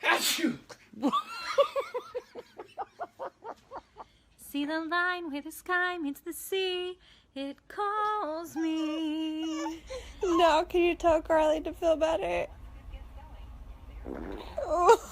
Achoo! See the line where the sky meets the sea. It calls me. No, can you tell Carly to feel better? Oh.